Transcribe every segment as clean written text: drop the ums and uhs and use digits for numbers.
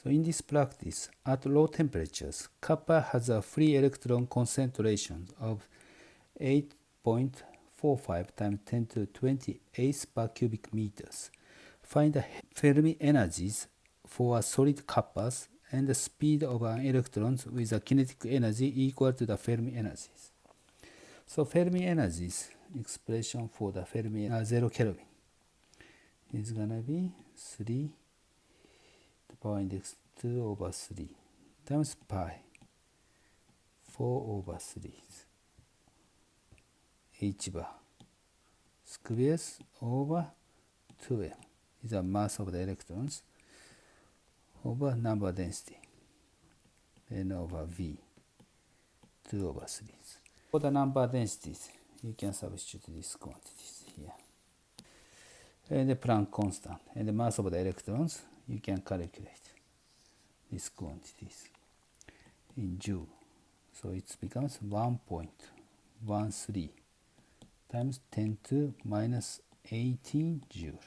So in this practice, at low temperatures, copper has a free electron concentration of 8.45 times 10 to 28 per cubic meters. Find the Fermi energies for solid coppers and the speed of an electrons with a kinetic energy equal to the Fermi energies. So Fermi energies expression for the Fermi 0 Kelvin is gonna be 3 to the power index 2 over 3 times pi 4 over 3 h bar squares over 2m is the mass of the electrons over number density n over v 2 over 3. For the number densities, you can substitute these quantities here. And the Planck constant and the mass of the electrons, you can calculate these quantities in joule. So it becomes 1.13 times 10 to minus 18 joule.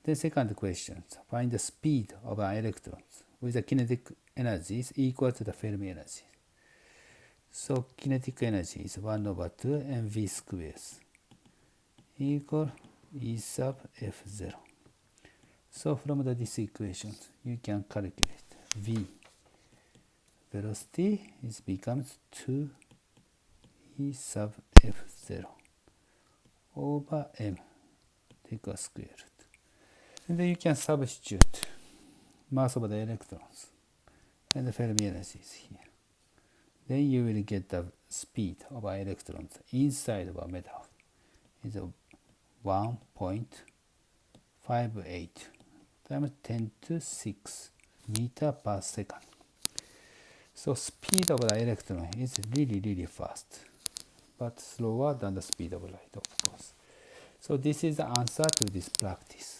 The second question, find the speed of an electron with the kinetic energies equal to the Fermi energy. So kinetic energy is 1 over 2 mv squares equal E sub F0. So from this equation, you can calculate V. Velocity is becomes 2 E sub F0 over m, take a square root. And then you can substitute mass of the electrons and the Fermi energies here. Then you will get the speed of our electrons inside of a metal is 1.58 times 10 to 6 meter per second. So speed of the electron is really fast, but slower than the speed of light, of course. So this is the answer to this practice.